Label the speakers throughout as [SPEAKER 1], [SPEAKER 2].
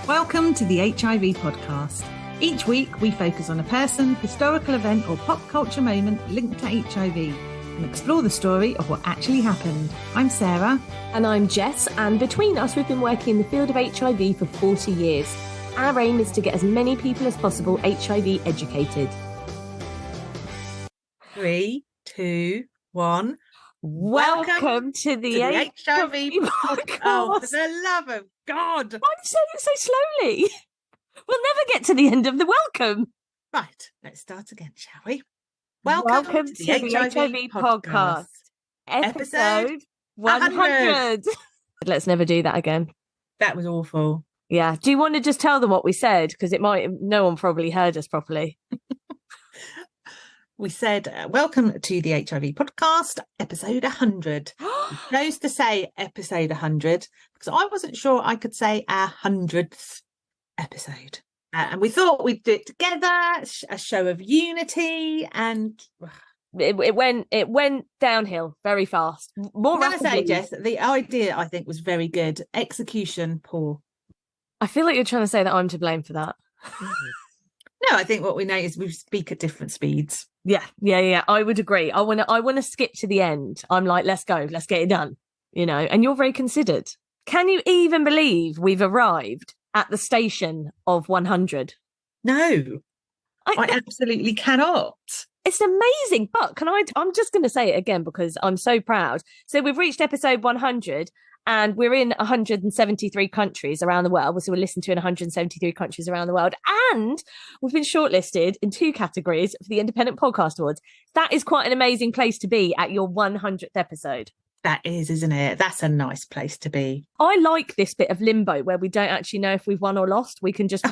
[SPEAKER 1] Welcome to the HIV podcast. Each week we focus on a person, historical event or pop culture moment linked to HIV and explore the story of what actually happened. I'm Sarah.
[SPEAKER 2] And I'm Jess, and between us we've been working in the field of HIV for 40 years. Our aim is to get as many people as possible HIV educated.
[SPEAKER 1] 3, 2, 1.
[SPEAKER 2] Welcome to the
[SPEAKER 1] HIV podcast. Oh, for the love of God.
[SPEAKER 2] Why are you saying it so slowly? We'll never get to the end of the welcome.
[SPEAKER 1] Right, let's start again, shall we? Welcome to the HIV podcast.
[SPEAKER 2] Episode 100. Let's never do that again.
[SPEAKER 1] That was awful.
[SPEAKER 2] Yeah. Do you want to just tell them what we said? Because no one probably heard us properly.
[SPEAKER 1] We said, welcome to the HIV podcast, episode 100. We chose to say episode 100 because I wasn't sure I could say our 100th episode. And we thought we'd do it together, a show of unity, and
[SPEAKER 2] it went downhill very fast. More rapidly.
[SPEAKER 1] I say, Jess, the idea I think was very good. Execution, poor.
[SPEAKER 2] I feel like you're trying to say that I'm to blame for that.
[SPEAKER 1] No, I think what we know is we speak at different speeds.
[SPEAKER 2] Yeah. I would agree. I want to skip to the end. I'm like, let's go, let's get it done. You know, and you're very considered. Can you even believe we've arrived at the station of 100?
[SPEAKER 1] No, I absolutely cannot.
[SPEAKER 2] It's amazing. But I'm just going to say it again because I'm so proud. So we've reached episode 100 and we're in 173 countries around the world. So we're listened to in 173 countries around the world. And we've been shortlisted in 2 categories for the Independent Podcast Awards. That is quite an amazing place to be at your 100th episode.
[SPEAKER 1] That is, isn't it? That's a nice place to be.
[SPEAKER 2] I like this bit of limbo where we don't actually know if we've won or lost. We can just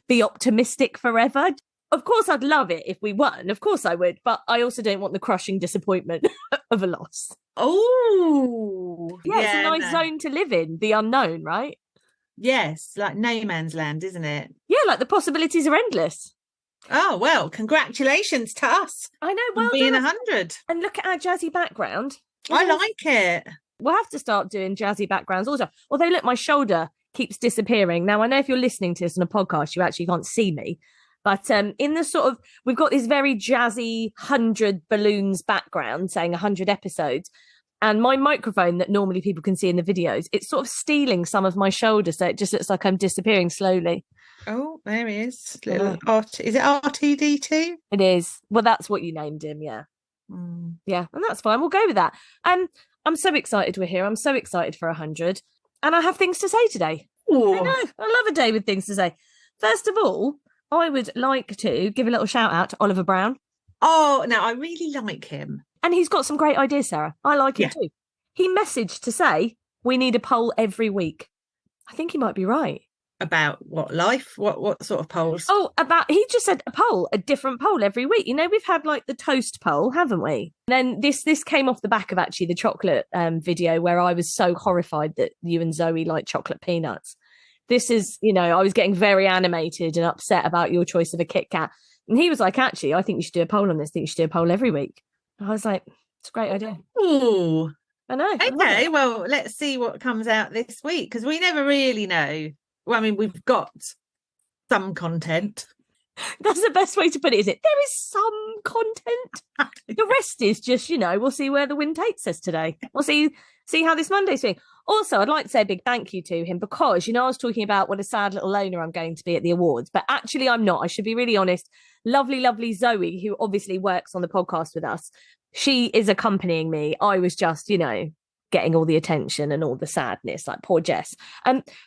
[SPEAKER 2] be optimistic forever. Of course, I'd love it if we won. Of course I would. But I also don't want the crushing disappointment of a loss.
[SPEAKER 1] Oh,
[SPEAKER 2] yeah, it's a nice zone to live in, the unknown, right?
[SPEAKER 1] Yes, like no man's land, isn't it?
[SPEAKER 2] Yeah, like the possibilities are endless.
[SPEAKER 1] Oh, well, congratulations to us.
[SPEAKER 2] I know, well
[SPEAKER 1] being 100.
[SPEAKER 2] And look at our jazzy background.
[SPEAKER 1] I like it.
[SPEAKER 2] We'll have to start doing jazzy backgrounds also. Although, look, my shoulder keeps disappearing. Now, I know if you're listening to this on a podcast, you actually can't see me. But in the sort of, we've got this very jazzy 100 balloons background saying 100 episodes. And my microphone that normally people can see in the videos, it's sort of stealing some of my shoulder. So it just looks like I'm disappearing slowly.
[SPEAKER 1] Oh, there he is. Little is it R2D2?
[SPEAKER 2] It is. Well, that's what you named him. Yeah. Yeah. And that's fine. We'll go with that. I'm so excited we're here. I'm so excited for 100. And I have things to say today.
[SPEAKER 1] Ooh.
[SPEAKER 2] I know. I love a day with things to say. First of all, I would like to give a little shout out to Oliver Brown.
[SPEAKER 1] Oh, no, I really like him.
[SPEAKER 2] And he's got some great ideas, Sarah. I like him too. He messaged to say, we need a poll every week. I think he might be right.
[SPEAKER 1] About what, life? What sort of polls?
[SPEAKER 2] Oh, he just said a different poll every week. You know, we've had like the toast poll, haven't we? And then this came off the back of actually the chocolate video where I was so horrified that you and Zoe like chocolate peanuts. This is, you know, I was getting very animated and upset about your choice of a Kit Kat. And he was like, actually, I think you should do a poll on this. I think you should do a poll every week. And I was like, it's a great idea.
[SPEAKER 1] Ooh.
[SPEAKER 2] I know.
[SPEAKER 1] Okay, well, let's see what comes out this week because we never really know. Well, I mean, we've got some content.
[SPEAKER 2] That's the best way to put it, is it? There is some content. The rest is just, you know, we'll see where the wind takes us today. We'll see how this Monday's doing. Also, I'd like to say a big thank you to him because, you know, I was talking about what a sad little loner I'm going to be at the awards, but actually I'm not. I should be really honest. Lovely, lovely Zoe, who obviously works on the podcast with us. She is accompanying me. I was just, you know, getting all the attention and all the sadness, like poor Jess.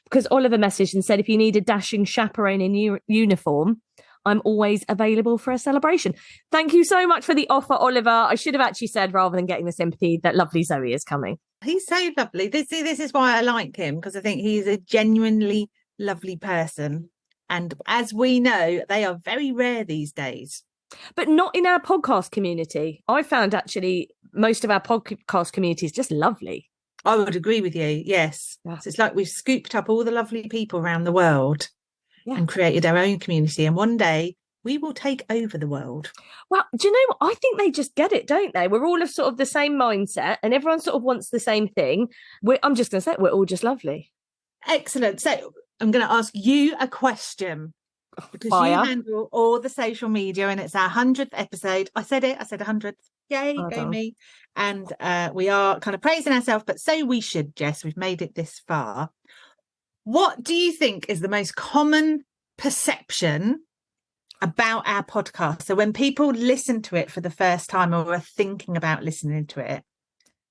[SPEAKER 2] Because Oliver messaged and said, if you need a dashing chaperone in uniform, I'm always available for a celebration. Thank you so much for the offer, Oliver. I should have actually said, rather than getting the sympathy, that lovely Zoe is coming.
[SPEAKER 1] He's so lovely. This is why I like him, because I think he's a genuinely lovely person. And as we know, they are very rare these days.
[SPEAKER 2] But not in our podcast community. I found actually most of our podcast community is just lovely.
[SPEAKER 1] I would agree with you, yes. Yeah. So it's like we've scooped up all the lovely people around the world and created our own community. And one day we will take over the world.
[SPEAKER 2] Well, do you know what? I think they just get it, don't they? We're all of sort of the same mindset and everyone sort of wants the same thing. I'm just going to say we're all just lovely.
[SPEAKER 1] Excellent. So I'm going to ask you a question because you handle all the social media and it's our 100th episode. I said 100th. Yay, go me. And we are kind of praising ourselves, but so we should, Jess. We've made it this far. What do you think is the most common perception about our podcast? So when people listen to it for the first time or are thinking about listening to it,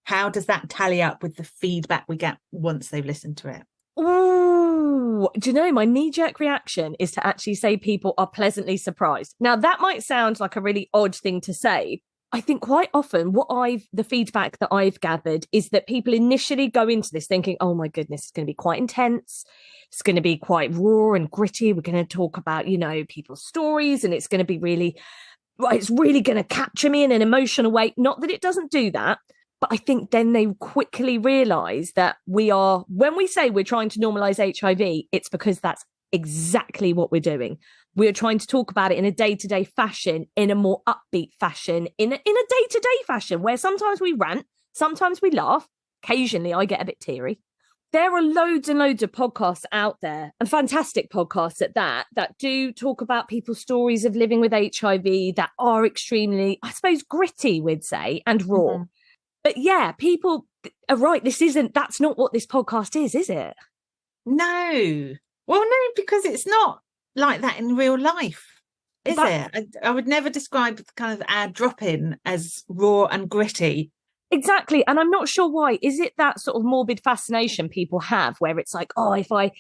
[SPEAKER 1] how does that tally up with the feedback we get once they've listened to it?
[SPEAKER 2] Oh, do you know, my knee-jerk reaction is to actually say people are pleasantly surprised. Now, that might sound like a really odd thing to say. I think quite often the feedback that I've gathered is that people initially go into this thinking, oh my goodness, it's going to be quite intense. It's going to be quite raw and gritty. We're going to talk about, people's stories, and it's going to be it's really going to capture me in an emotional way. Not that it doesn't do that, but I think then they quickly realise that when we say we're trying to normalise HIV, it's because that's exactly what we're doing. We're trying to talk about it in a day-to-day fashion, in a more upbeat fashion, in a day-to-day fashion, where sometimes we rant, sometimes we laugh, occasionally I get a bit teary. There are loads and loads of podcasts out there, and fantastic podcasts at that do talk about people's stories of living with HIV that are extremely, I suppose, gritty, we'd say, and raw. Mm-hmm. But yeah, people are right. That's not what this podcast is it?
[SPEAKER 1] No. Well, no, because it's not like that in real life, is it? I would never describe kind of our drop-in as raw and gritty.
[SPEAKER 2] Exactly. And I'm not sure why. Is it that sort of morbid fascination people have where it's like, oh, if I,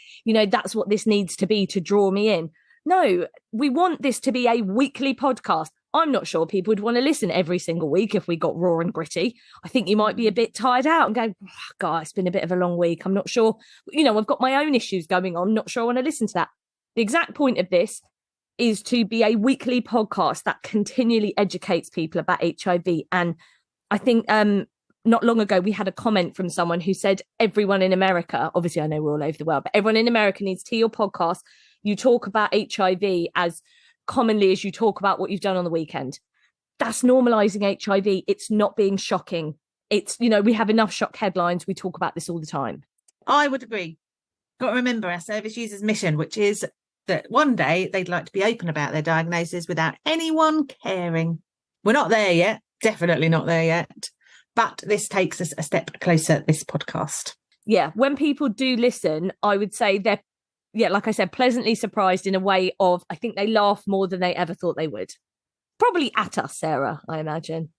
[SPEAKER 2] that's what this needs to be to draw me in? No, we want this to be a weekly podcast. I'm not sure people would want to listen every single week if we got raw and gritty. I think you might be a bit tired out and go, oh, God, it's been a bit of a long week. I'm not sure. I've got my own issues going on. Not sure I want to listen to that. The exact point of this is to be a weekly podcast that continually educates people about HIV. And I think not long ago, we had a comment from someone who said everyone in America, obviously I know we're all over the world, but everyone in America needs to hear your podcast. You talk about HIV as commonly as you talk about what you've done on the weekend. That's normalizing HIV. It's not being shocking. It's, we have enough shock headlines. We talk about this all the time.
[SPEAKER 1] I would agree. Got to remember our service users' mission, which is that one day they'd like to be open about their diagnosis without anyone caring. We're not there yet. Definitely not there yet. But this takes us a step closer, this podcast.
[SPEAKER 2] Yeah. When people do listen, I would say they're, like I said, pleasantly surprised in a way of, I think they laugh more than they ever thought they would. Probably at us, Sarah, I imagine.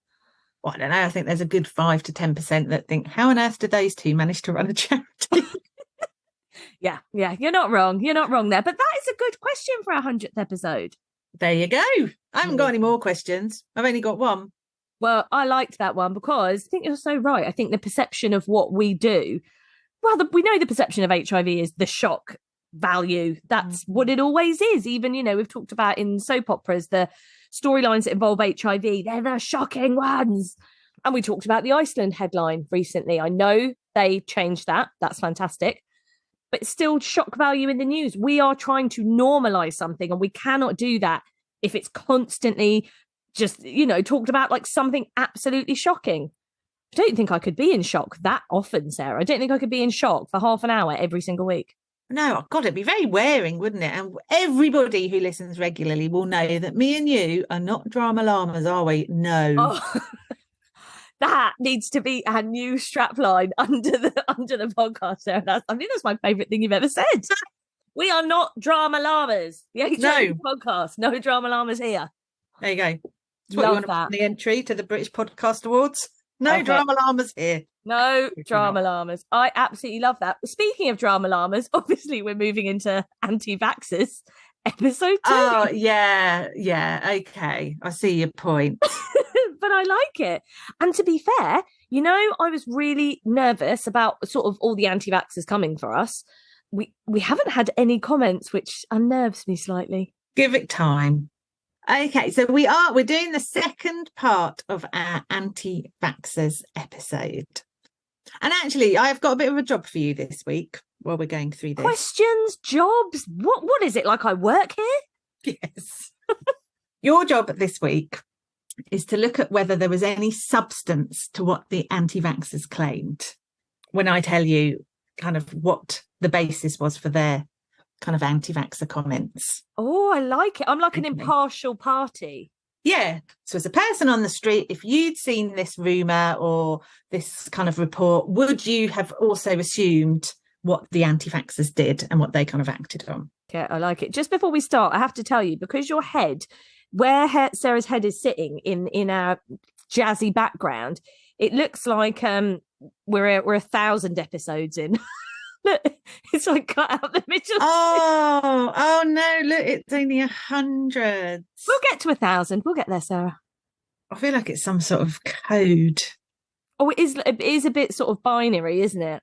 [SPEAKER 1] Well, I don't know. I think there's a good 5 to 10% that think, how on earth did those two manage to run a charity?
[SPEAKER 2] Yeah. You're not wrong. You're not wrong there. But that is a good question for our 100th episode.
[SPEAKER 1] There you go. I haven't got any more questions. I've only got one.
[SPEAKER 2] Well, I liked that one because I think you're so right. I think the perception of what we do, we know the perception of HIV is the shock value. That's what it always is. Even, we've talked about in soap operas, the storylines that involve HIV, they're the shocking ones. And we talked about the Iceland headline recently. I know they changed that. That's fantastic. But it's still shock value in the news. We are trying to normalize something, and we cannot do that if it's constantly just, talked about like something absolutely shocking. I don't think I could be in shock that often, Sarah. I don't think I could be in shock for half an hour every single week.
[SPEAKER 1] No, God, it'd be very wearing, wouldn't it? And everybody who listens regularly will know that me and you are not drama llamas, are we? No.
[SPEAKER 2] Oh, that needs to be our new strapline under the podcast, Sarah. I think that's my favourite thing you've ever said. We are not drama llamas. The HIV podcast, no drama llamas here.
[SPEAKER 1] There you go. That's what you want to put in the entry to the British Podcast Awards. No drama llamas here.
[SPEAKER 2] No drama llamas. I absolutely love that. Speaking of drama llamas, obviously we're moving into anti-vaxxers episode 2.
[SPEAKER 1] Oh, yeah. Okay. I see your point.
[SPEAKER 2] But I like it. And to be fair, I was really nervous about sort of all the anti-vaxxers coming for us. We haven't had any comments, which unnerves me slightly.
[SPEAKER 1] Give it time. Okay, so we're doing the second part of our anti-vaxxers episode. And actually, I've got a bit of a job for you this week while we're going through this.
[SPEAKER 2] Questions, jobs, what is it, like I work here?
[SPEAKER 1] Yes. Your job this week is to look at whether there was any substance to what the anti-vaxxers claimed when I tell you kind of what the basis was for their kind of anti-vaxxer comments.
[SPEAKER 2] Oh, I like it. I'm like an
[SPEAKER 1] Okay.
[SPEAKER 2] impartial party.
[SPEAKER 1] Yeah. So as a person on the street, if you'd seen this rumour or this kind of report, would you have also assumed what the anti-vaxxers did and what they kind of acted on?
[SPEAKER 2] Yeah, I like it. Just before we start, I have to tell you, because your head, Sarah's head is sitting in our jazzy background, it looks like we're 1,000 episodes in. Look, it's like cut out the middle.
[SPEAKER 1] Oh no! Look, it's only 100.
[SPEAKER 2] We'll get to 1,000. We'll get there, Sarah.
[SPEAKER 1] I feel like it's some sort of code.
[SPEAKER 2] Oh, it is a bit sort of binary, isn't it?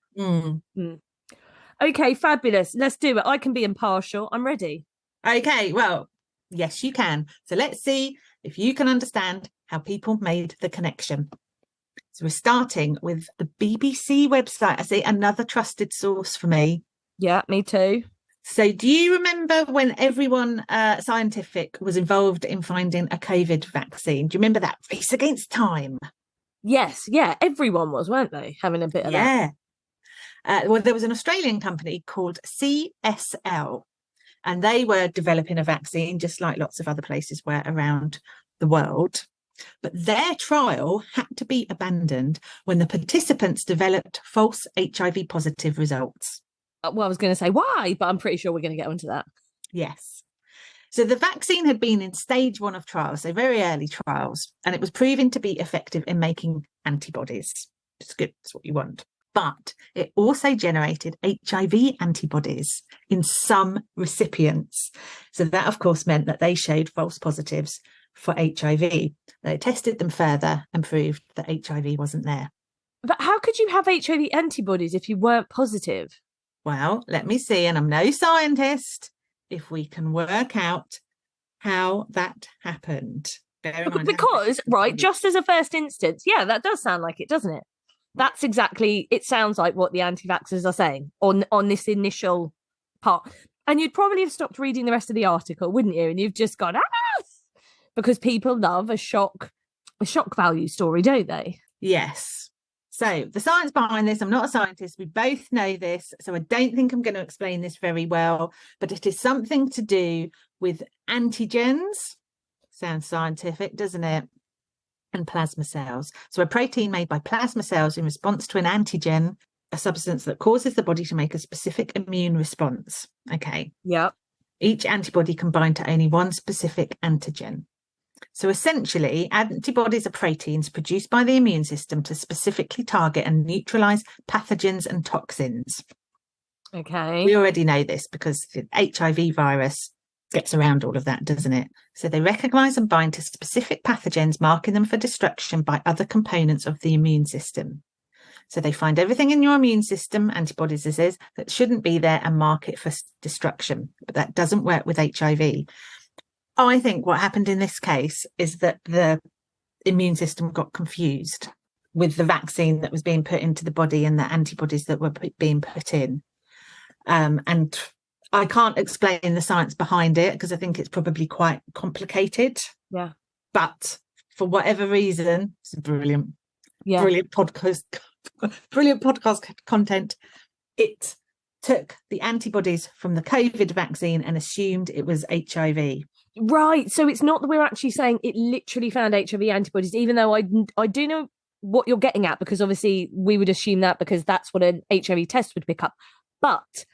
[SPEAKER 2] Okay, fabulous. Let's do it. I can be impartial. I'm ready.
[SPEAKER 1] Okay, well, yes, you can. So let's see if you can understand how people made the connection. So we're starting with the BBC website. I see, another trusted source for me.
[SPEAKER 2] Yeah, me too.
[SPEAKER 1] So do you remember when everyone scientific was involved in finding a COVID vaccine? Do you remember that race against time?
[SPEAKER 2] Yes, yeah, everyone was, weren't they? Having a bit of that.
[SPEAKER 1] Well, there was an Australian company called CSL, and they were developing a vaccine just like lots of other places were around the world. But their trial had to be abandoned when the participants developed false HIV positive results.
[SPEAKER 2] Well, I was going to say why, but I'm pretty sure we're going to get onto that.
[SPEAKER 1] Yes. So the vaccine had been in stage 1 of trials, so very early trials, and it was proving to be effective in making antibodies. It's good, it's what you want. But it also generated HIV antibodies in some recipients. So that, of course, meant that they showed false positives for HIV. They tested them further and proved that HIV wasn't there.
[SPEAKER 2] But how could you have HIV antibodies if you weren't positive?
[SPEAKER 1] Well, let me see, and I'm no scientist, if we can work out how that happened.
[SPEAKER 2] Because, right, just as a first instance, yeah, that does sound like it, doesn't it? That's exactly, it sounds like what the anti-vaxxers are saying on this initial part. And you'd probably have stopped reading the rest of the article, wouldn't you? And you've just gone, because people love a shock value story, don't they?
[SPEAKER 1] Yes. So the science behind this, I'm not a scientist. We both know this. So I don't think I'm going to explain this very well, but it is something to do with antigens. Sounds scientific, doesn't it? And plasma cells. So a protein made by plasma cells in response to an antigen, a substance that causes the body to make a specific immune response. Okay.
[SPEAKER 2] Yeah.
[SPEAKER 1] Each antibody can bind to only one specific antigen. So essentially, antibodies are proteins produced by the immune system to specifically target and neutralize pathogens and toxins.
[SPEAKER 2] Okay.
[SPEAKER 1] We already know this because the HIV virus gets around all of that, doesn't it? So they recognize and bind to specific pathogens, marking them for destruction by other components of the immune system. So they find everything in your immune system, antibodies this is, that shouldn't be there and mark it for destruction. But that doesn't work with HIV. I think what happened in this case is that the immune system got confused with the vaccine that was being put into the body and the antibodies that were being put in. And I can't explain the science behind it because I think it's probably quite complicated.
[SPEAKER 2] Yeah.
[SPEAKER 1] But for whatever reason, it's brilliant podcast content. It took the antibodies from the COVID vaccine and assumed it was HIV.
[SPEAKER 2] Right. So it's not that we're actually saying it literally found HIV antibodies, even though I do know what you're getting at, because obviously we would assume that because that's what an HIV test would pick up. But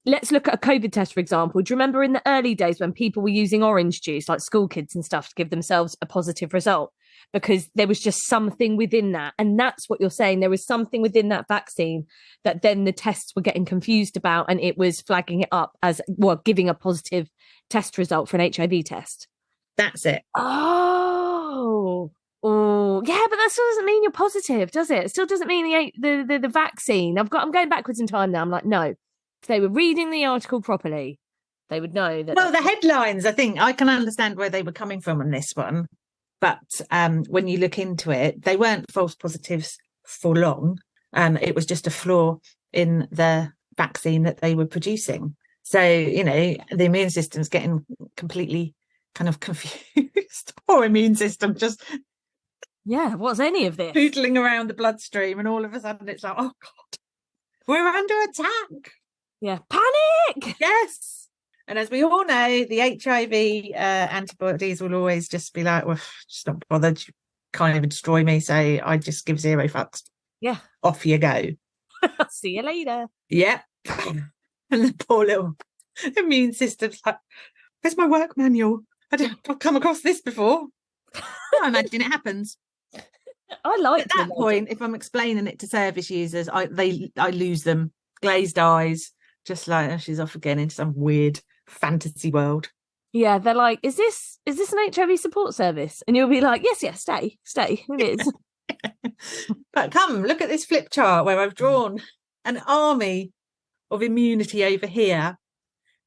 [SPEAKER 2] let's look at a COVID test, for example. Do you remember in the early days when people were using orange juice, like school kids and stuff, to give themselves a positive result? Because there was just something within that. And that's what you're saying. There was something within that vaccine that then the tests were getting confused about, and it was flagging it up as, well, giving a positive test result for an HIV test.
[SPEAKER 1] That's it.
[SPEAKER 2] Oh, yeah, but that still doesn't mean you're positive, does it? It still doesn't mean the vaccine. I'm going backwards in time now. I'm like, no. If they were reading the article properly, they would know that.
[SPEAKER 1] Well, the headlines, I think I can understand where they were coming from on this one. But when you look into it, they weren't false positives for long. It was just a flaw in the vaccine that they were producing. So, you know, the immune system's getting completely kind of confused. Poor immune system, just
[SPEAKER 2] what's any of this?
[SPEAKER 1] poodling around the bloodstream, and all of a sudden it's like, oh God, we're under attack.
[SPEAKER 2] Yeah, panic.
[SPEAKER 1] Yes. And as we all know, the HIV antibodies will always just be like, well, just not bothered. You can't even destroy me. So I just give zero fucks.
[SPEAKER 2] Yeah.
[SPEAKER 1] Off you go.
[SPEAKER 2] See you later.
[SPEAKER 1] Yep. And the poor little immune system's like, where's my work manual? I've come across this before. I imagine it happens.
[SPEAKER 2] I like
[SPEAKER 1] at that point. If I'm explaining it to service users, I lose them, glazed eyes, just like, oh, she's off again into some weird fantasy world.
[SPEAKER 2] Yeah, they're like, is this an HIV support service? And you'll be like, yes, stay, it is.
[SPEAKER 1] But come, look at this flip chart where I've drawn an army of immunity over here.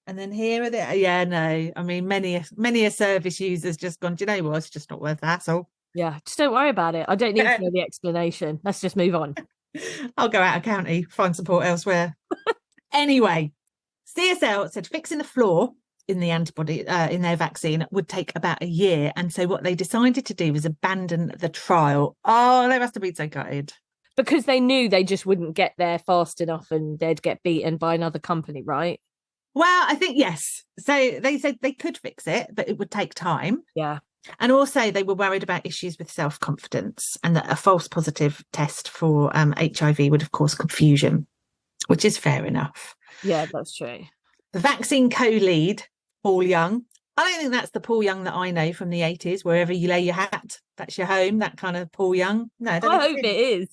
[SPEAKER 1] And then here are I mean, many a service user's just gone, do you know what? It's just not worth the hassle.
[SPEAKER 2] Yeah, just don't worry about it. I don't need to know the explanation. Let's just move on.
[SPEAKER 1] I'll go out of county, find support elsewhere. Anyway, CSL said fixing the flaw in the antibody in their vaccine would take about a year. And so what they decided to do was abandon the trial. Oh, they must have been so gutted.
[SPEAKER 2] Because they knew they just wouldn't get there fast enough and they'd get beaten by another company, right?
[SPEAKER 1] Well, I think yes. So they said they could fix it, but it would take time.
[SPEAKER 2] Yeah.
[SPEAKER 1] And also they were worried about issues with self-confidence and that a false positive test for HIV would have caused confusion, which is fair enough.
[SPEAKER 2] Yeah, that's true.
[SPEAKER 1] The vaccine co-lead, Paul Young. I don't think that's the Paul Young that I know from the 80s, wherever you lay your hat, that's your home, that kind of Paul Young. No, I
[SPEAKER 2] hope it is.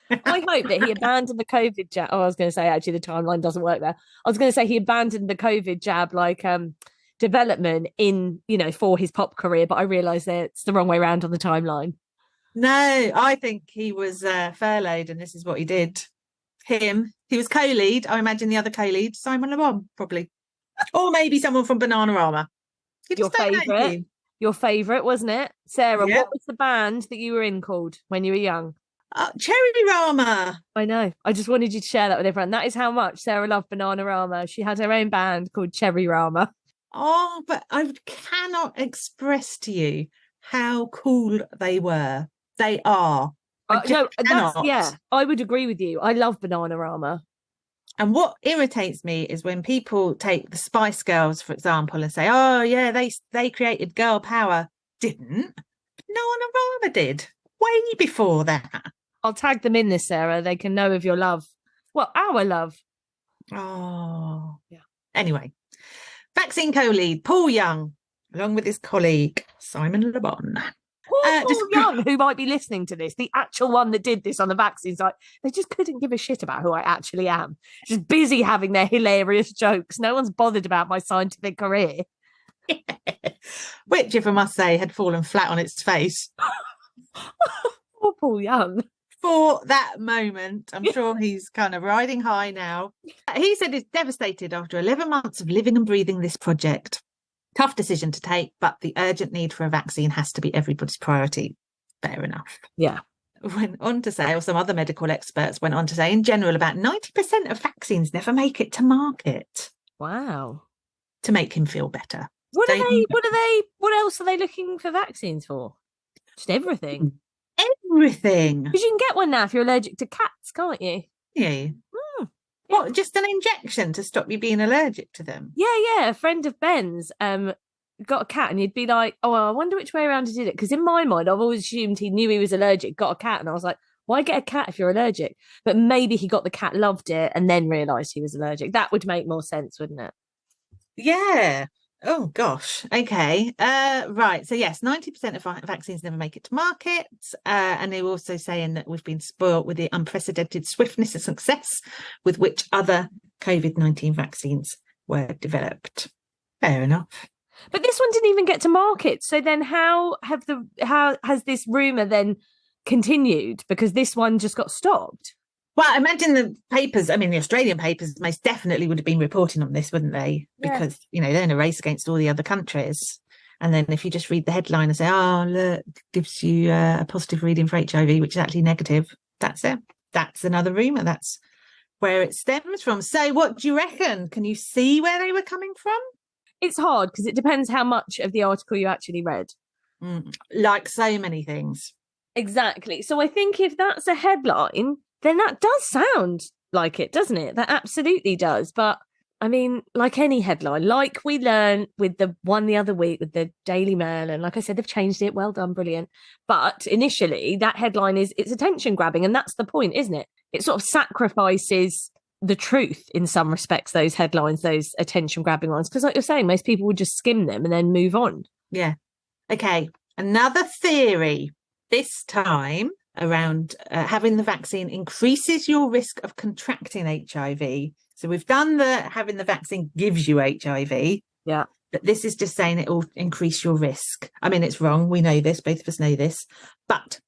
[SPEAKER 2] I hope that he abandoned the COVID jab. Oh, I was going to say, actually, the timeline doesn't work there. I was going to say he abandoned the COVID jab, development in, for his pop career, but I realised that it's the wrong way around on the timeline.
[SPEAKER 1] No, I think he was furloughed and this is what he did. He was co-lead. I imagine the other co-lead, Simon Le Bon, probably. Or maybe someone from Bananarama.
[SPEAKER 2] Your favourite, wasn't it? Sarah,
[SPEAKER 1] Yep.
[SPEAKER 2] What was the band that you were in called when you were young?
[SPEAKER 1] Cherry Rama.
[SPEAKER 2] I know. I just wanted you to share that with everyone. That is how much Sarah loved Bananarama. She had her own band called Cherry Rama.
[SPEAKER 1] Oh, but I cannot express to you how cool they were. They are.
[SPEAKER 2] I would agree with you. I love Bananarama.
[SPEAKER 1] And what irritates me is when people take the Spice Girls, for example, and say, oh, yeah, they created girl power. Didn't. Bananarama did. Way before that.
[SPEAKER 2] I'll tag them in this, Sarah. They can know of your love. Well, our love.
[SPEAKER 1] Oh.
[SPEAKER 2] Yeah.
[SPEAKER 1] Anyway, vaccine co-lead, Paul Young, along with his colleague, Simon Le Bon.
[SPEAKER 2] Paul Young, who might be listening to this, the actual one that did this on the vaccine site, they just couldn't give a shit about who I actually am. Just busy having their hilarious jokes. No one's bothered about my scientific career.
[SPEAKER 1] Which, if I must say, had fallen flat on its face.
[SPEAKER 2] Poor Paul Young.
[SPEAKER 1] For that moment, I'm sure he's kind of riding high now. He said he's devastated after 11 months of living and breathing this project. Tough decision to take, but the urgent need for a vaccine has to be everybody's priority. Fair enough.
[SPEAKER 2] Yeah.
[SPEAKER 1] Went on to say, or some other medical experts went on to say, in general, about 90% of vaccines never make it to market.
[SPEAKER 2] Wow.
[SPEAKER 1] To make him feel better.
[SPEAKER 2] What else are they looking for vaccines for? Just everything.
[SPEAKER 1] Everything.
[SPEAKER 2] Because you can get one now if you're allergic to cats, can't you?
[SPEAKER 1] Yeah. What, just an injection to stop you being allergic to them?
[SPEAKER 2] Yeah. A friend of Ben's got a cat and he'd be like, oh, I wonder which way around he did it. Because in my mind, I've always assumed he knew he was allergic, got a cat. And I was like, why get a cat if you're allergic? But maybe he got the cat, loved it, and then realised he was allergic. That would make more sense, wouldn't it?
[SPEAKER 1] Yeah. Oh, gosh. Okay. Right. So, yes, 90% of vaccines never make it to market. And they're also saying that we've been spoilt with the unprecedented swiftness and success with which other COVID-19 vaccines were developed. Fair enough.
[SPEAKER 2] But this one didn't even get to market. So then how has this rumour then continued? Because this one just got stopped.
[SPEAKER 1] Well, I imagine the papers, the Australian papers most definitely would have been reporting on this, wouldn't they? Because, they're in a race against all the other countries. And then if you just read the headline and say, oh, look, gives you a positive reading for HIV, which is actually negative, that's it. That's another rumour. That's where it stems from. So what do you reckon? Can you see where they were coming from?
[SPEAKER 2] It's hard because it depends how much of the article you actually read.
[SPEAKER 1] Like so many things.
[SPEAKER 2] Exactly. So I think if that's a headline, then that does sound like it, doesn't it? That absolutely does. But I mean, like any headline, like we learned with the one the other week with the Daily Mail, and like I said, they've changed it. Well done, brilliant. But initially, that headline it's attention grabbing, and that's the point, isn't it? It sort of sacrifices the truth in some respects, those headlines, those attention grabbing ones. Because like you're saying, most people would just skim them and then move on.
[SPEAKER 1] Yeah. Okay. Another theory, this time around having the vaccine increases your risk of contracting HIV. So we've done the having the vaccine gives you HIV.
[SPEAKER 2] Yeah.
[SPEAKER 1] But this is just saying it will increase your risk. I mean, it's wrong. We know this. Both of us know this. But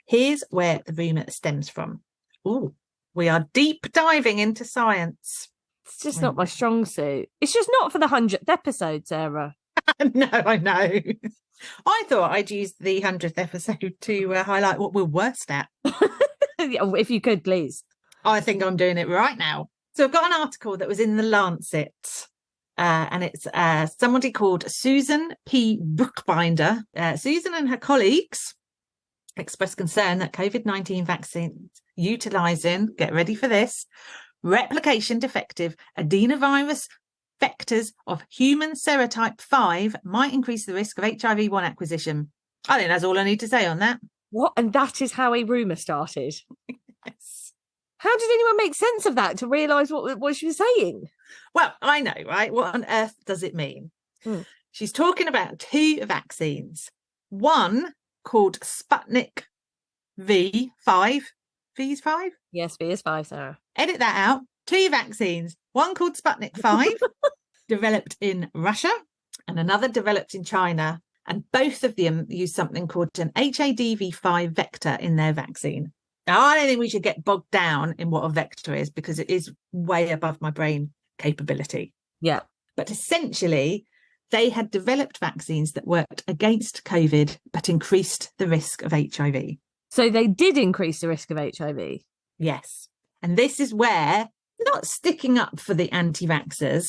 [SPEAKER 1] here's where the rumour stems from. Oh, we are deep diving into science.
[SPEAKER 2] It's just not my strong suit. It's just not for the 100th episode, Sarah.
[SPEAKER 1] No, I know. I thought I'd use the 100th episode to highlight what we're worst at.
[SPEAKER 2] If you could, please.
[SPEAKER 1] I think I'm doing it right now. So I've got an article that was in the Lancet, and it's somebody called Susan P. Bookbinder. Susan and her colleagues expressed concern that COVID-19 vaccines utilising, get ready for this, replication defective adenovirus vectors of human serotype 5 might increase the risk of HIV-1 acquisition. I think that's all I need to say on that.
[SPEAKER 2] What? And that is how a rumour started?
[SPEAKER 1] Yes.
[SPEAKER 2] How did anyone make sense of that to realise what she was saying?
[SPEAKER 1] Well, I know, right? What on earth does it mean? She's talking about two vaccines. One called Sputnik V 5. V is 5?
[SPEAKER 2] Yes, V is 5, Sarah.
[SPEAKER 1] Edit that out. Two vaccines. One called Sputnik 5, developed in Russia, and another developed in China. And both of them use something called an HADV5 vector in their vaccine. Now, I don't think we should get bogged down in what a vector is because it is way above my brain capability.
[SPEAKER 2] Yeah.
[SPEAKER 1] But essentially, they had developed vaccines that worked against COVID, but increased the risk of HIV.
[SPEAKER 2] So they did increase the risk of HIV?
[SPEAKER 1] Yes. And this is where, not sticking up for the anti-vaxxers.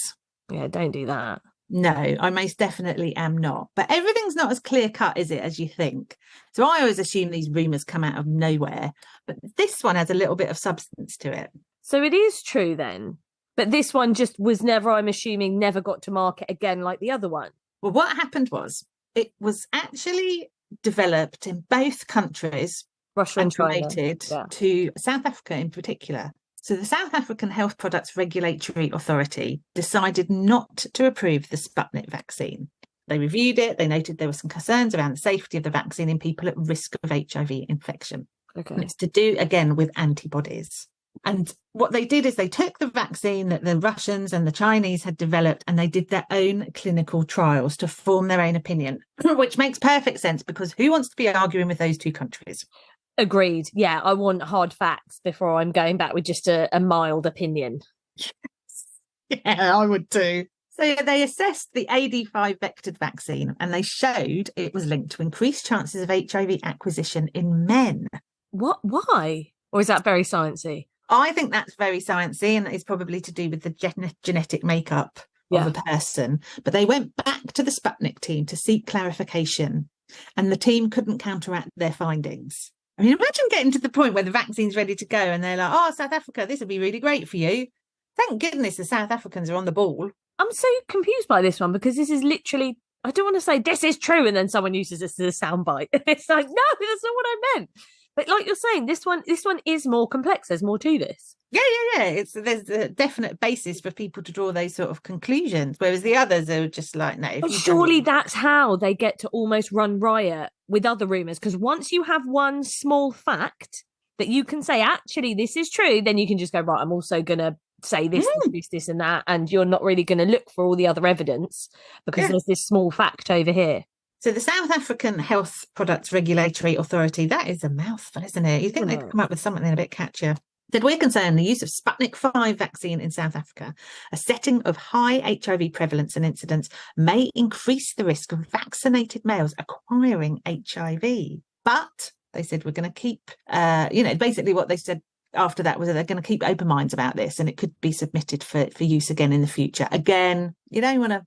[SPEAKER 2] Yeah, don't do that.
[SPEAKER 1] No, I most definitely am not. But everything's not as clear cut, is it, as you think? So I always assume these rumours come out of nowhere. But this one has a little bit of substance to it.
[SPEAKER 2] So it is true then. But this one just was never, I'm assuming, never got to market again like the other one.
[SPEAKER 1] Well, what happened was it was actually developed in both countries,
[SPEAKER 2] Russia and China,
[SPEAKER 1] promoted to South Africa in particular. So the South African Health Products Regulatory Authority decided not to approve the Sputnik vaccine. They reviewed it. They noted there were some concerns around the safety of the vaccine in people at risk of HIV infection.
[SPEAKER 2] Okay.
[SPEAKER 1] And it's to do, again, with antibodies. And what they did is they took the vaccine that the Russians and the Chinese had developed and they did their own clinical trials to form their own opinion, which makes perfect sense because who wants to be arguing with those two countries?
[SPEAKER 2] Agreed. Yeah, I want hard facts before I'm going back with just a mild opinion.
[SPEAKER 1] Yes. Yeah, I would too. So they assessed the AD5 vectored vaccine and they showed it was linked to increased chances of HIV acquisition in men.
[SPEAKER 2] What? Why? Or is that very sciencey?
[SPEAKER 1] I think that's very sciencey and it's probably to do with the genetic makeup of a person. But they went back to the Sputnik team to seek clarification and the team couldn't counteract their findings. I mean, imagine getting to the point where the vaccine's ready to go and they're like, oh, South Africa, this would be really great for you. Thank goodness the South Africans are on the ball.
[SPEAKER 2] I'm so confused by this one because this is literally, I don't want to say this is true and then someone uses this as a soundbite. It's like, no, that's not what I meant. But like you're saying, this one is more complex. There's more to this.
[SPEAKER 1] Yeah. There's a definite basis for people to draw those sort of conclusions, whereas the others are just like, no.
[SPEAKER 2] But surely that's how they get to almost run riot with other rumours. Because once you have one small fact that you can say, actually, this is true, then you can just go, right, I'm also going to say this, and that. And you're not really going to look for all the other evidence because there's this small fact over here. So
[SPEAKER 1] the South African Health Products Regulatory Authority, that is a mouthful, isn't it? You think they'd come up with something a bit catchier. Said we're concerned the use of Sputnik V vaccine in South Africa, a setting of high HIV prevalence and incidence, may increase the risk of vaccinated males acquiring HIV. But they said we're going to keep, basically what they said after that was that they're going to keep open minds about this and it could be submitted for use again in the future. Again, you don't want to.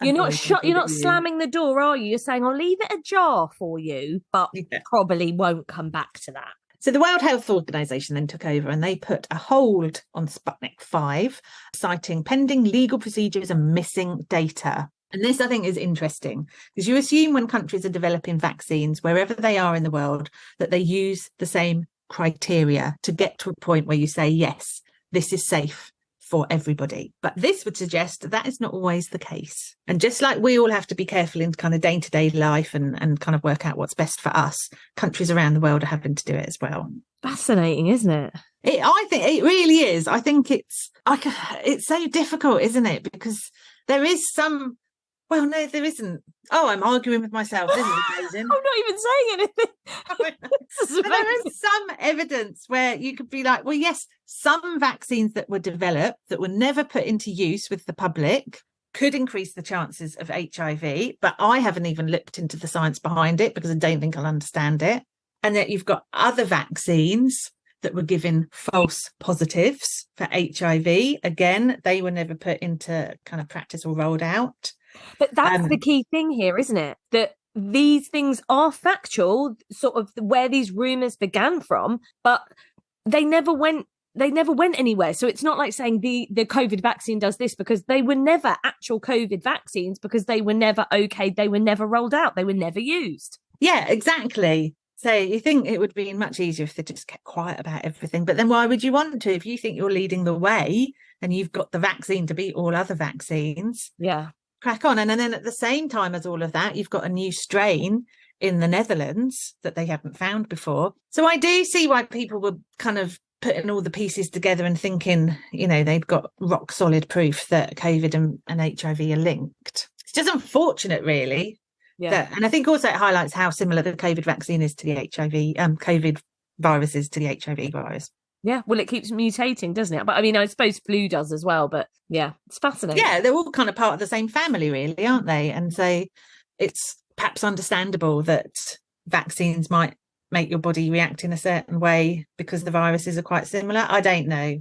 [SPEAKER 2] You're not slamming the door, are you? You're saying, I'll leave it ajar for you, but probably won't come back to that.
[SPEAKER 1] So the World Health Organization then took over and they put a hold on Sputnik V, citing pending legal procedures and missing data. And this, I think, is interesting because you assume when countries are developing vaccines, wherever they are in the world, that they use the same criteria to get to a point where you say, yes, this is safe for everybody. But this would suggest that is not always the case. And just like we all have to be careful in kind of day-to-day life and kind of work out what's best for us, countries around the world are having to do it as well.
[SPEAKER 2] Fascinating, isn't it?
[SPEAKER 1] I think it really is. I think it's so difficult, isn't it? Because there is some... Well, no, there isn't. Oh, I'm arguing with myself. This is amazing.
[SPEAKER 2] I'm not even saying anything.
[SPEAKER 1] There is some evidence where you could be like, well, yes, some vaccines that were developed that were never put into use with the public could increase the chances of HIV, but I haven't even looked into the science behind it because I don't think I'll understand it. And that you've got other vaccines that were given false positives for HIV. Again, they were never put into kind of practice or rolled out.
[SPEAKER 2] But that's the key thing here, isn't it? That these things are factual, sort of where these rumours began from, but they never went anywhere. So it's not like saying the COVID vaccine does this, because they were never actual COVID vaccines, because they were never okayed, they were never rolled out, they were never used.
[SPEAKER 1] Yeah, exactly. So you think it would be much easier if they just kept quiet about everything. But then why would you want to? If you think you're leading the way and you've got the vaccine to beat all other vaccines.
[SPEAKER 2] Yeah.
[SPEAKER 1] Crack on. And then at the same time as all of that, you've got a new strain in the Netherlands that they haven't found before. So I do see why people were kind of putting all the pieces together and thinking, you know, they've got rock solid proof that COVID and HIV are linked. It's just unfortunate, really.
[SPEAKER 2] Yeah.
[SPEAKER 1] And I think also it highlights how similar the COVID vaccine is to the COVID virus is to the HIV virus.
[SPEAKER 2] Yeah, well, it keeps mutating, doesn't it? But I mean, I suppose flu does as well. But yeah, it's fascinating.
[SPEAKER 1] Yeah, they're all kind of part of the same family, really, aren't they? And so it's perhaps understandable that vaccines might make your body react in a certain way because the viruses are quite similar. I don't know.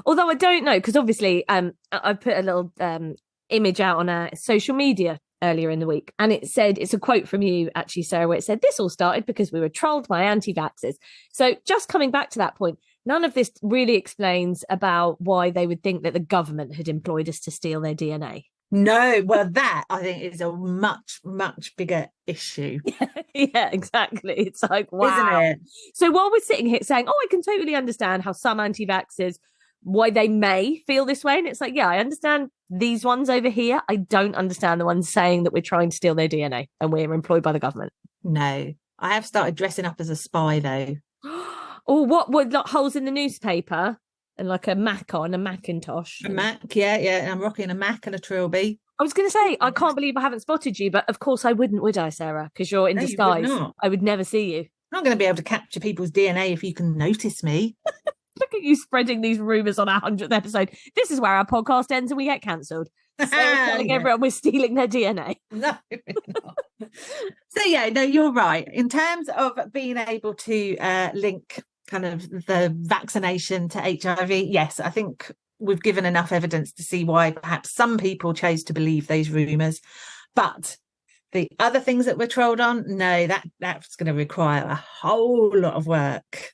[SPEAKER 2] Although I don't know, because obviously I put a little image out on social media earlier in the week, and it said, it's a quote from you actually, Sarah, where it said, "This all started because we were trolled by anti-vaxxers." So just coming back to that point, none of this really explains about why they would think that the government had employed us to steal their DNA.
[SPEAKER 1] No, well, that I think is a much, much bigger issue.
[SPEAKER 2] Yeah, exactly. It's like, wow.
[SPEAKER 1] Isn't it?
[SPEAKER 2] So while we're sitting here saying, oh, I can totally understand how some anti-vaxxers, why they may feel this way. And it's like, yeah, I understand these ones over here. I don't understand the ones saying that we're trying to steal their DNA and we're employed by the government.
[SPEAKER 1] No, I have started dressing up as a spy, though.
[SPEAKER 2] Or what would like holes in the newspaper and like a Mac on, a Macintosh.
[SPEAKER 1] A Mac, yeah. And I'm rocking a Mac and a trilby.
[SPEAKER 2] I was going to say, I can't believe I haven't spotted you, but of course I wouldn't, would I, Sarah? Because you're in disguise. I would never see you.
[SPEAKER 1] I'm not going to be able to capture people's DNA if you can notice me.
[SPEAKER 2] Look at you spreading these rumours on our 100th episode. This is where our podcast ends and we get cancelled. Sarah's telling everyone we're stealing their DNA.
[SPEAKER 1] No, we're not. So yeah, no, you're right. In terms of being able to link kind of the vaccination to HIV, yes, I think we've given enough evidence to see why perhaps some people chose to believe those rumours. But the other things that we're trolled on, no, that's going to require a whole lot of work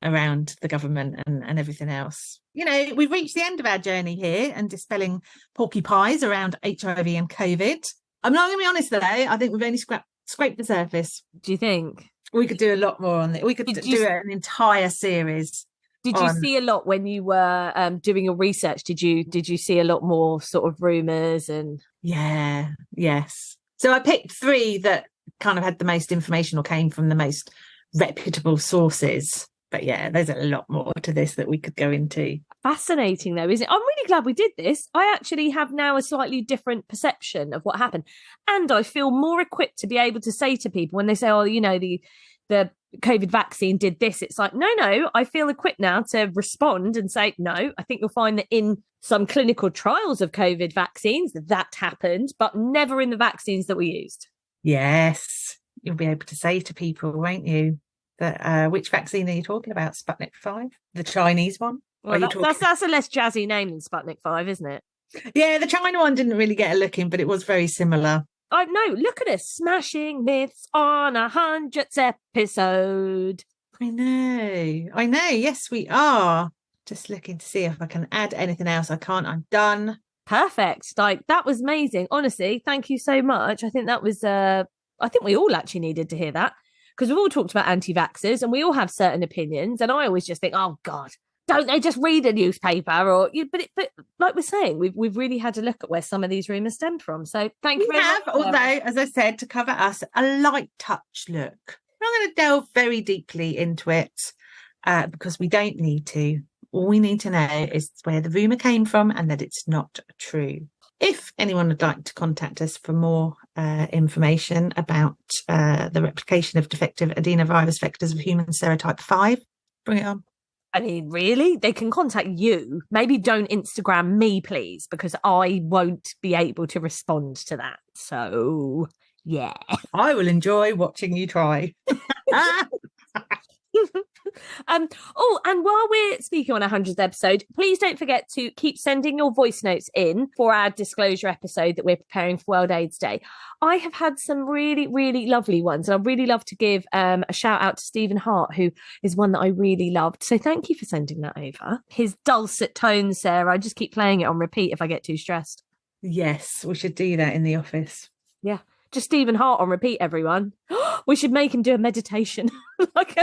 [SPEAKER 1] around the government and everything else. You know, we've reached the end of our journey here and dispelling porky pies around HIV and COVID. I'm not going to be honest, though. I think we've only scraped the surface.
[SPEAKER 2] Do you think?
[SPEAKER 1] We could do a lot more on it. We could do an entire series.
[SPEAKER 2] Did you see a lot when you were doing your research? Did you see a lot more sort of rumours and?
[SPEAKER 1] Yeah, yes. So I picked 3 that kind of had the most information or came from the most reputable sources. But yeah, there's a lot more to this that we could go into.
[SPEAKER 2] Fascinating, though, isn't it? I'm really glad we did this. I actually have now a slightly different perception of what happened. And I feel more equipped to be able to say to people when they say, oh, you know, the COVID vaccine did this. It's like, no, I feel equipped now to respond and say, no, I think you'll find that in some clinical trials of COVID vaccines that happened, but never in the vaccines that we used. Yes,
[SPEAKER 1] you'll be able to say to people, won't you, that which vaccine are you talking about? Sputnik V, the Chinese one?
[SPEAKER 2] Well, that's a less jazzy name than Sputnik V, isn't it?
[SPEAKER 1] Yeah, the China one didn't really get a look in, but it was very similar.
[SPEAKER 2] I know. Look at us smashing myths on 100th episode.
[SPEAKER 1] I know. Yes, we are. Just looking to see if I can add anything else. I can't. I'm done.
[SPEAKER 2] Perfect. Like, that was amazing. Honestly, thank you so much. I think that was, I think we all actually needed to hear that, because we've all talked about anti-vaxxers and we all have certain opinions. And I always just think, oh God, don't they just read a newspaper? Or but like we're saying, we've really had to look at where some of these rumours stem from. So thank you very much.
[SPEAKER 1] Although, as I said, to cover us, a light touch look. I'm not going to delve very deeply into it because we don't need to. All we need to know is where the rumour came from and that it's not true. If anyone would like to contact us for more information about the replication of defective adenovirus vectors of human serotype 5, bring it on.
[SPEAKER 2] I mean, really? They can contact you. Maybe don't Instagram me, please, because I won't be able to respond to that. So, yeah.
[SPEAKER 1] I will enjoy watching you try.
[SPEAKER 2] And while we're speaking on our 100th episode, please don't forget to keep sending your voice notes in for our disclosure episode that we're preparing for World AIDS Day. I have had some really, really lovely ones, and I'd really love to give a shout out to Stephen Hart, who is one that I really loved. So thank you for sending that over. His dulcet tones, Sarah. I just keep playing it on repeat if I get too stressed.
[SPEAKER 1] Yes, we should do that in the office.
[SPEAKER 2] Yeah. Just Stephen Hart on repeat, everyone. We should make him do a meditation. like,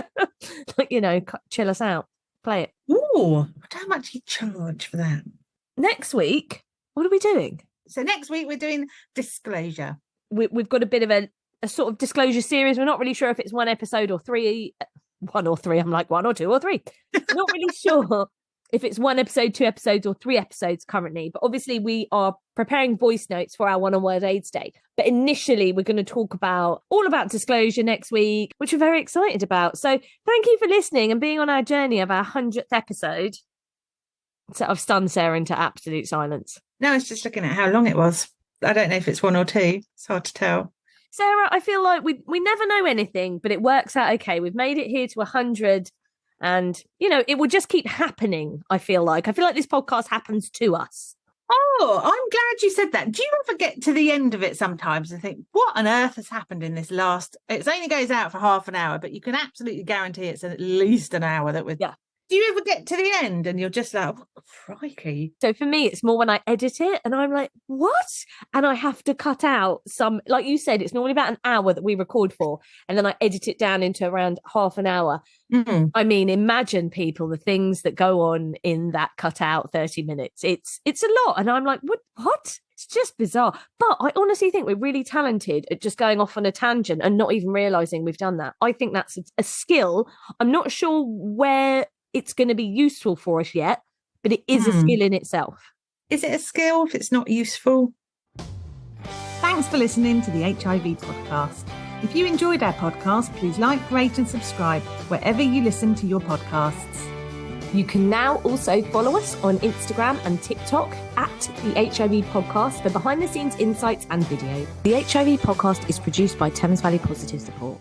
[SPEAKER 2] chill us out. Play it.
[SPEAKER 1] Ooh, how much you charge for that?
[SPEAKER 2] Next week, what are we doing?
[SPEAKER 1] So next week we're doing disclosure.
[SPEAKER 2] We've got a bit of a sort of disclosure series. We're not really sure if it's one episode or three. One or three. I'm like 1 or 2 or 3. We're not really sure if it's 1 episode, 2 episodes, or 3 episodes currently. But obviously we are preparing voice notes for our one on World AIDS Day. But initially we're going to talk all about disclosure next week, which we're very excited about. So thank you for listening and being on our journey of our 100th episode. So I've stunned Sarah into absolute silence.
[SPEAKER 1] No, I was just looking at how long it was. I don't know if it's 1 or 2. It's hard to tell.
[SPEAKER 2] Sarah, I feel like we never know anything, but it works out okay. We've made it here to 100. And, it will just keep happening, I feel like. This podcast happens to us.
[SPEAKER 1] Oh, I'm glad you said that. Do you ever get to the end of it sometimes and think, what on earth has happened in this last... It only goes out for half an hour, but you can absolutely guarantee it's at least an hour that we're...
[SPEAKER 2] Yeah.
[SPEAKER 1] Do you ever get to the end and you're just like, oh, crikey?
[SPEAKER 2] So for me, it's more when I edit it and I'm like, what? And I have to cut out some, like you said, it's normally about an hour that we record for. And then I edit it down into around half an hour. Mm-hmm. I mean, imagine people, the things that go on in that cut out 30 minutes. It's a lot. And I'm like, what? It's just bizarre. But I honestly think we're really talented at just going off on a tangent and not even realizing we've done that. I think that's a skill. I'm not sure where it's going to be useful for us yet, but it is a skill in itself.
[SPEAKER 1] Is it a skill if it's not useful? Thanks for listening to the HIV podcast. If you enjoyed our podcast, please like, rate and subscribe wherever you listen to your podcasts.
[SPEAKER 2] You can now also follow us on Instagram and TikTok at the HIV podcast for behind the scenes insights and video. The HIV podcast is produced by Thames Valley Positive Support.